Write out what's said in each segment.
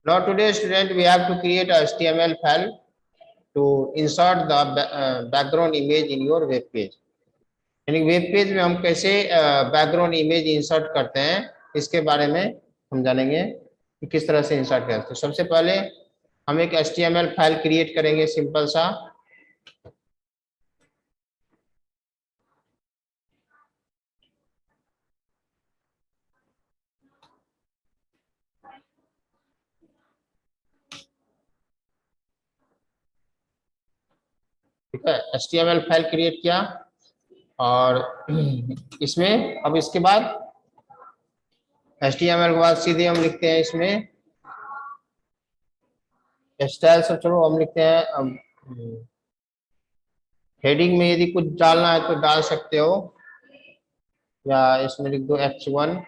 Now today student we have to create a HTML file to insert the background image in your web page. यानी web page में हम कैसे background image insert करते हैं इसके बारे में हम जानेंगे कि किस तरह से इंसर्ट करते हैं। तो सबसे पहले हम एक HTML फाइल क्रिएट करेंगे सिंपल सा। ठीक है, HTML फाइल क्रिएट किया और इसमें अब इसके बाद HTML के बाद सीधे हम लिखते हैं इसमें स्टाइल। सब चलो हम लिखते हैं अब हेडिंग में यदि कुछ डालना है तो डाल सकते हो, या इसमें लिख दो H1।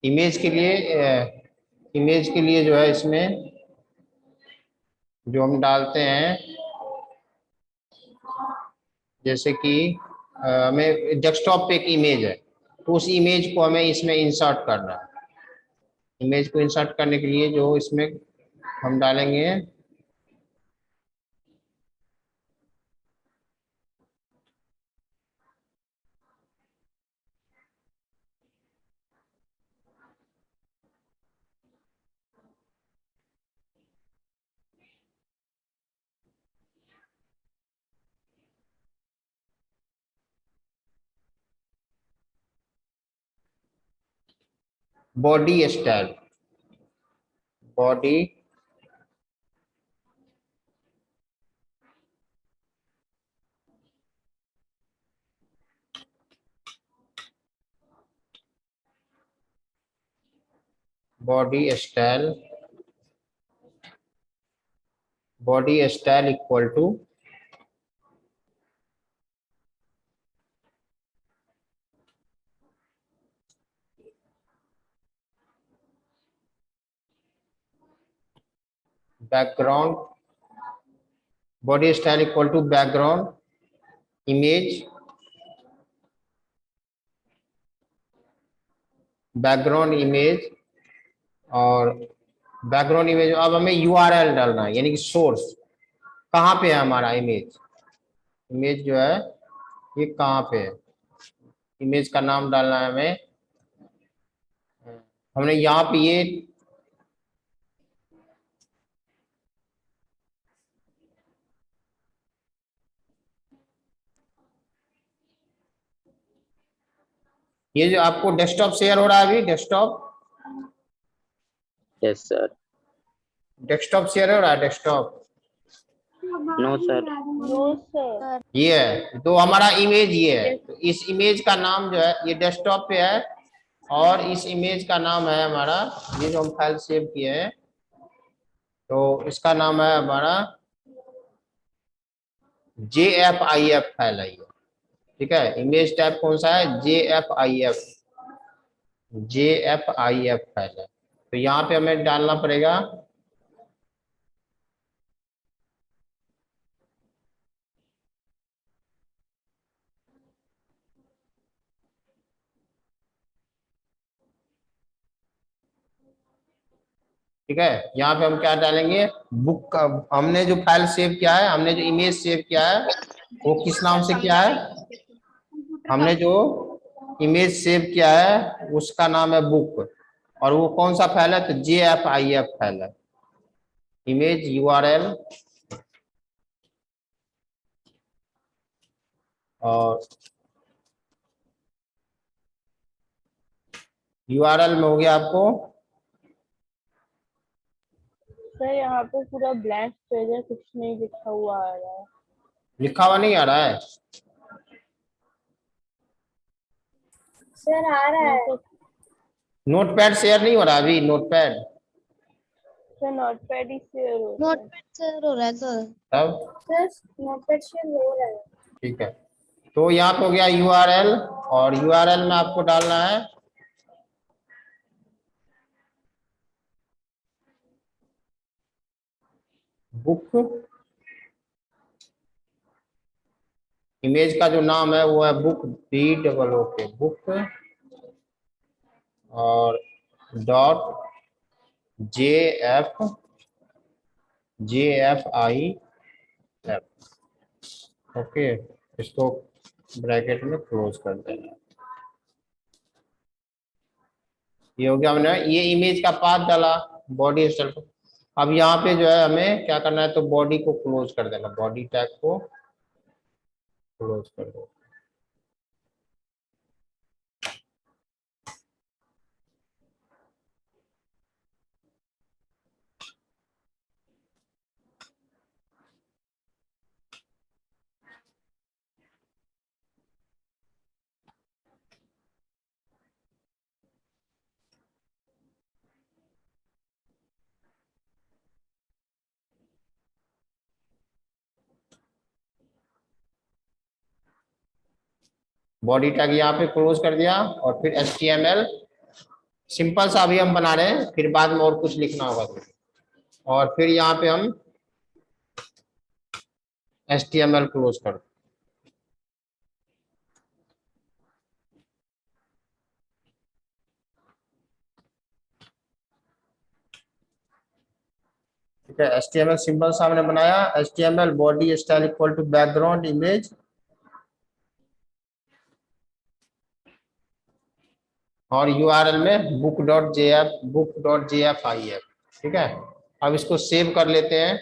इमेज के लिए जो है इसमें जो हम डालते हैं, जैसे कि हमें डेस्कटॉप पे एक इमेज है तो उस इमेज को हमें इसमें इंसर्ट करना है। इमेज को इंसर्ट करने के लिए जो इसमें हम डालेंगे body style. Body body style body style equal to background. Body style equal to background image. Background image और बैकग्राउंड इमेज अब हमें URL डालना है, यानी कि सोर्स कहाँ पे है हमारा इमेज। इमेज जो है ये कहाँ पे है, इमेज का नाम डालना है हमें। हमने यहाँ पे ये जो आपको डेस्कटॉप शेयर हो रहा है अभी, desktop. Yes sir. Desktop share हो रहा है, desktop. No sir. No sir. ये है तो हमारा इमेज ये है। तो इस इमेज का नाम जो है ये डेस्कटॉप पे है और इस इमेज का नाम है हमारा, ये जो हम फाइल सेव किए हैं तो इसका नाम है हमारा JFIF फाइल है ये। ठीक है, इमेज टाइप कौन सा है, JFIF। JFIF फाइल है तो यहाँ पे हमें डालना पड़ेगा ठीक है। यहाँ पे हम क्या डालेंगे, बुक का। हमने जो फाइल सेव किया है, हमने जो इमेज सेव किया है वो किस नाम से किया है, हमने जो इमेज सेव किया है उसका नाम है बुक। और वो कौन सा फाइल है, तो JFIF फाइल है। इमेज URL और URL में हो गया आपको। सर यहाँ पे पूरा ब्लैंक पेज है, कुछ नहीं लिखा हुआ आ रहा है। लिखा हुआ नहीं आ रहा है सर, आ रहा है। नोटपैड शेयर नहीं हो रहा अभी, नोटपैड। सर नोटपैड ही शेयर हो रहा है। नोटपैड शेयर हो रहा है सर। तब सर नोटपैड शेयर हो रहा है। ठीक है, तो यहाँ पे हो गया URL और URL में आपको डालना है बुक इमेज का जो नाम है वो है बुक, BOOK बुक, और .jfif, ओके। इसको ब्रैकेट में क्लोज कर देना। ये हो गया, हमने ये इमेज का पाथ डाला बॉडी स्टाइल। अब यहाँ पे जो है हमें क्या करना है, तो बॉडी को क्लोज कर देना, बॉडी टैग को क्लोज कर दो। बॉडी टैग यहाँ पे क्लोज कर दिया, और फिर HTML सिंपल सा अभी हम बना रहे हैं, फिर बाद में और कुछ लिखना होगा तो। और फिर यहाँ पे हम HTML क्लोज कर दो। ठीक है, HTML सिंपल सा हमने बनाया, HTML body style equal to background image, और URL में book.jf, ठीक है। अब इसको सेव कर लेते हैं।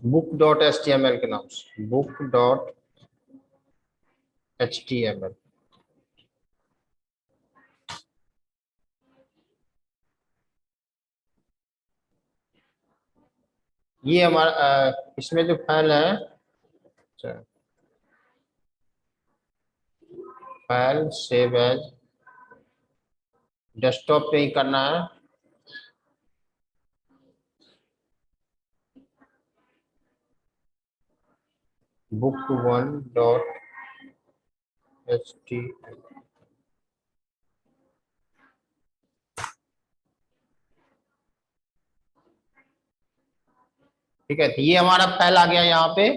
book.html के नाम से, book.html। ये हमारा इसमें जो फाइल है, फाइल सेव एज, डेस्कटॉप पे ही करना है। book1.html, ठीक है। तो ये हमारा फाइल आ गया यहाँ पे,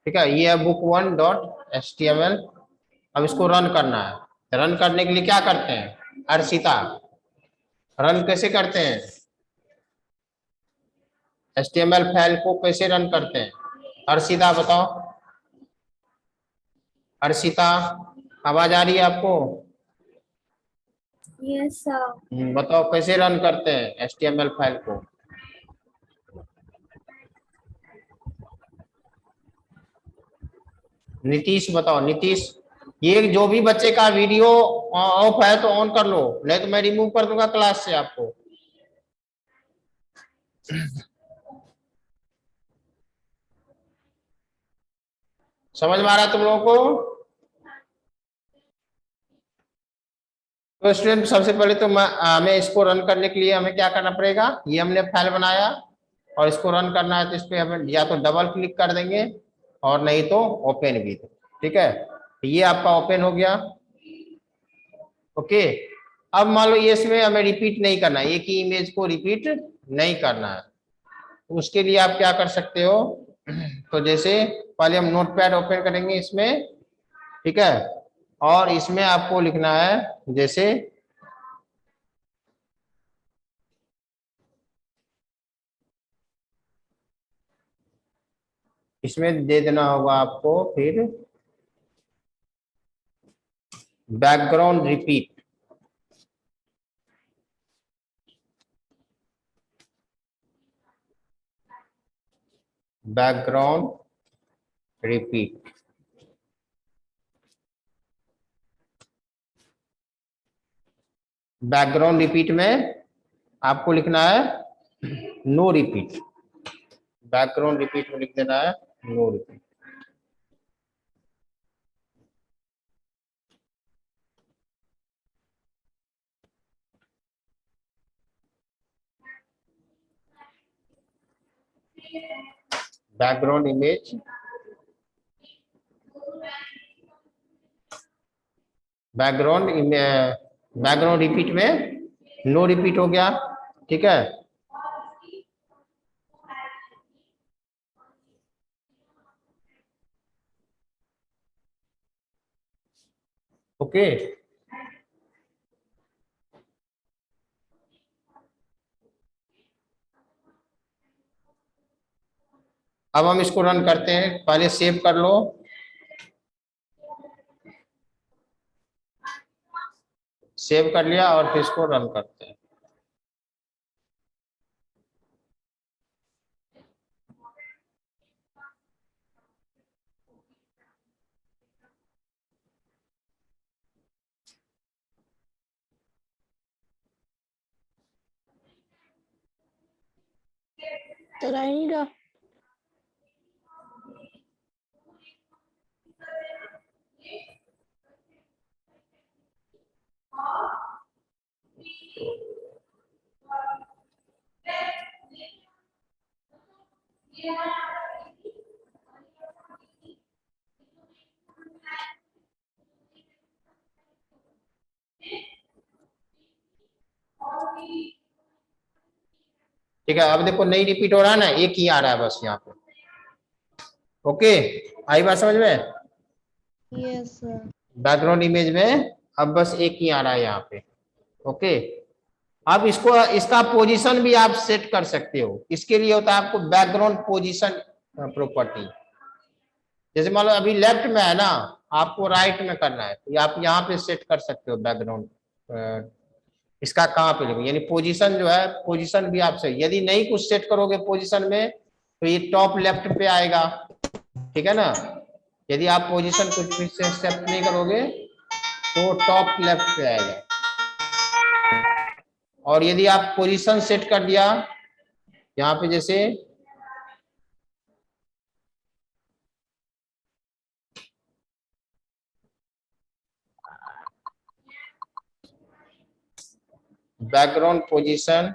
ठीक है। ये है book1.html। अब इसको रन करना है। रन करने के लिए क्या करते हैं, अर्शिता, रन कैसे करते हैं, HTML फाइल को कैसे रन करते हैं, अर्शिता बताओ। अर्शिता, आवाज आ रही है आपको? Yes sir. बताओ कैसे रन करते हैं HTML फाइल को। नीतीश बताओ, नीतीश। ये जो भी बच्चे का वीडियो ऑफ है तो ऑन कर लो, नहीं तो मैं रिमूव कर दूंगा क्लास से आपको। समझ में आ रहा है तुम लोगों को? तो स्टूडेंट सबसे पहले तो हमें इसको रन करने के लिए हमें क्या करना पड़ेगा, ये हमने फाइल बनाया और इसको रन करना है, तो इस पे हमें या तो डबल क्लिक कर देंगे और नहीं तो ओपन भी, ठीक है। ये आपका ओपन हो गया, ओके। अब मान लो ये इसमें हमें रिपीट नहीं करना है, एक ही इमेज को रिपीट नहीं करना है, तो उसके लिए आप क्या कर सकते हो, तो जैसे पहले हम नोटपैड ओपन करेंगे इसमें, ठीक है। और इसमें आपको लिखना है, जैसे इसमें दे देना होगा आपको फिर background repeat, background repeat. Background repeat में आपको लिखना है नो रिपीट, बैकग्राउंड रिपीट में लिख देना है no repeat. Background image, background background repeat में नो रिपीट हो गया, ठीक है। ओके, अब हम इसको रन करते हैं। पहले सेव कर लो, सेव कर लिया और फिर इसको रन करते हैं। चल आ ही नहीं रहा। ठीक है, अब देखो नहीं रिपीट हो रहा है ना, एक ही आ रहा है बस यहाँ पे। ओके, आई बात समझ में? Yes sir. बैकग्राउंड इमेज में अब बस एक ही आ रहा है यहाँ पे। ओके, अब इसको, इसका पोजीशन भी आप सेट कर सकते हो। इसके लिए होता है आपको बैकग्राउंड पोजीशन प्रॉपर्टी। जैसे मान लो अभी लेफ्ट में है ना, आपको राइट में करना है, तो आप यहाँ पे सेट कर सकते हो बैकग्राउंड। इसका कहाँ पे लिखो, यानी पोजीशन जो है, पोजीशन भी आप सही। यदि नहीं कुछ सेट करोगे पोजीशन में तो ये टॉप लेफ्ट पे आएगा, ठीक है ना। यदि आप पोजीशन कुछ भी से सेट नहीं करोगे तो टॉप लेफ्ट पे आएगा। और यदि आप पोजीशन सेट कर दिया यहाँ पे, जैसे बैकग्राउंड पोजीशन,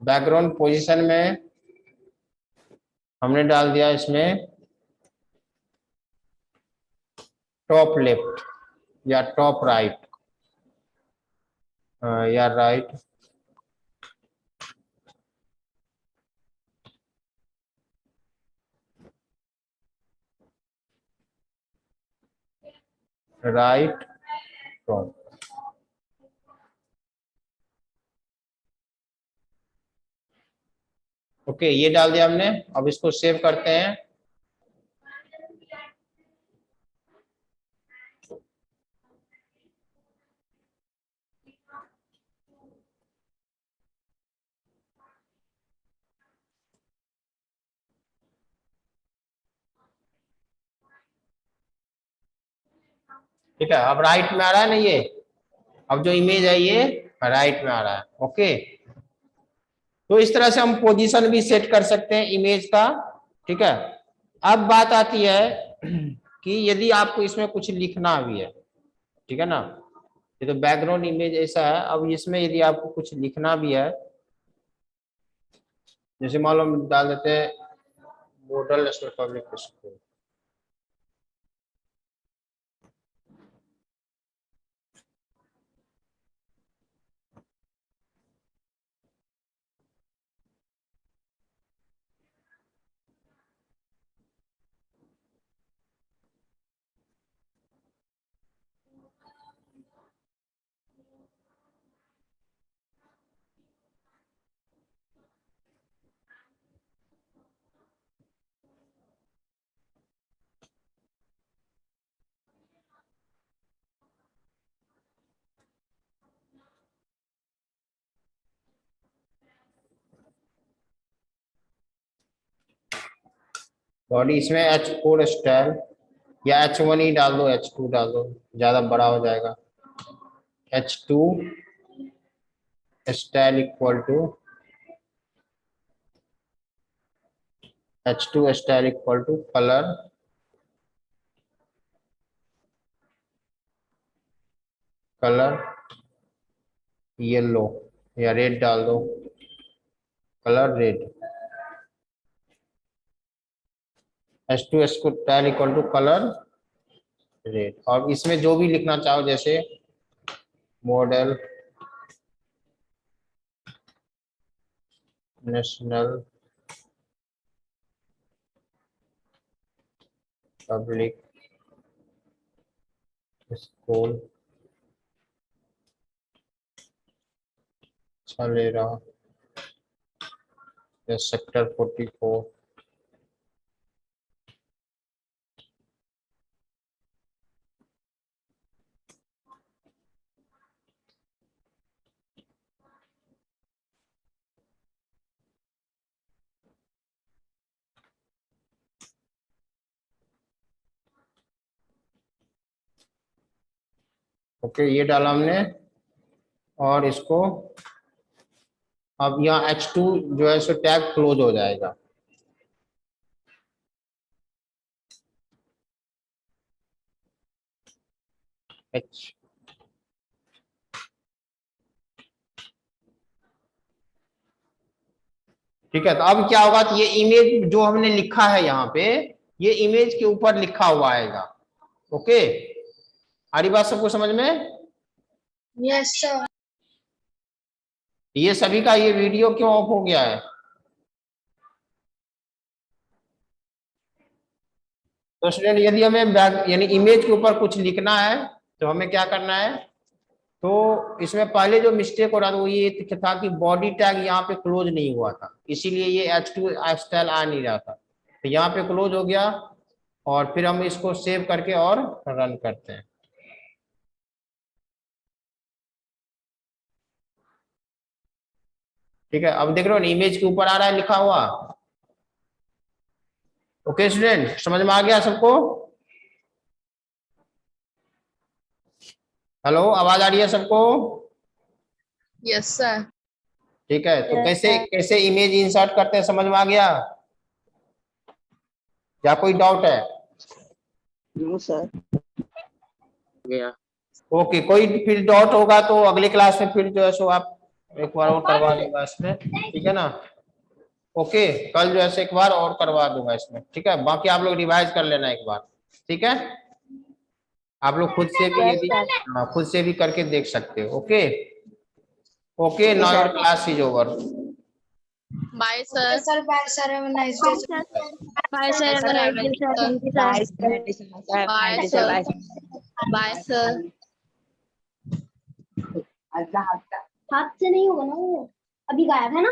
बैकग्राउंड पोजीशन में हमने डाल दिया इसमें टॉप लेफ्ट या टॉप राइट, या राइट राइट टॉप। ओके, ये डाल दिया हमने। अब इसको सेव करते हैं। ठीक है, अब राइट में आ रहा है ना ये, अब जो इमेज है ये राइट में आ रहा है। ओके, तो इस तरह से हम पोजीशन भी सेट कर सकते हैं इमेज का, ठीक है। अब बात आती है कि यदि आपको इसमें कुछ लिखना भी है, ठीक है ना, ये तो बैकग्राउंड इमेज ऐसा है। अब इसमें यदि आपको कुछ लिखना भी है, जैसे मान लो हम डाल देते हैं model national public school. Body इसमें H4 स्टाइल या H1 ही डाल दो, H2 डाल दो, ज्यादा बड़ा हो जाएगा। H2 style equal to H2 style equal to colour, colour yellow या रेड डाल दो, colour red. H2 style equal to colour red, और इसमें जो भी लिखना चाहो जैसे model national public school Chhalera या सेक्टर 44। ओके, ये डाला हमने, और इसको अब यहाँ H2 जो है सो टैग क्लोज हो जाएगा। H ठीक है, तो अब क्या होगा, तो ये इमेज जो हमने लिखा है यहाँ पे, ये इमेज के ऊपर लिखा हुआ आएगा। ओके, आ रही बात सबको समझ में? Yes, sir. ये सभी का ये वीडियो क्यों ऑफ हो गया है? तो स्टूडेंट, यदि हमें यानी इमेज के ऊपर कुछ लिखना है तो हमें क्या करना है, तो इसमें पहले जो मिस्टेक हो रहा था वो ये था कि बॉडी टैग यहाँ पे क्लोज नहीं हुआ था, इसीलिए ये H2 स्टाइल आ नहीं रहा था। तो यहाँ पे क्लोज हो गया, और फिर हम इसको सेव करके और रन करते हैं। ठीक है, अब देख रहे हो ना, इमेज के ऊपर आ रहा है लिखा हुआ। ओके स्टूडेंट, समझ में आ गया सबको? हेलो, आवाज आ रही है सबको? Yes, sir. ठीक है, तो Yes, कैसे sir. कैसे इमेज इंसर्ट करते हैं, समझ में आ गया? क्या कोई डाउट है? नो सर, गया। ओके, कोई फिर डाउट होगा तो अगले क्लास में फिर जो है सो आप एक बार और करवा दूंगा इसमें, ठीक है ना? ओके, कल जो है एक बार और करवा दूंगा इसमें, ठीक है? बाकी आप लोग रिवाइज कर लेना एक बार, ठीक है? आप लोग खुद से भी Yes, यदि sir. खुद से भी करके देख सकते हो। Okay okay, now your class is over. Bye, sir. Sir, bye, sir. Have a nice day. Bye, sir. Have a nice day, sir. Thank you, sir. Bye, sir. Bye, sir. हाथ से नहीं होगा ना वो, अभी गायब है ना।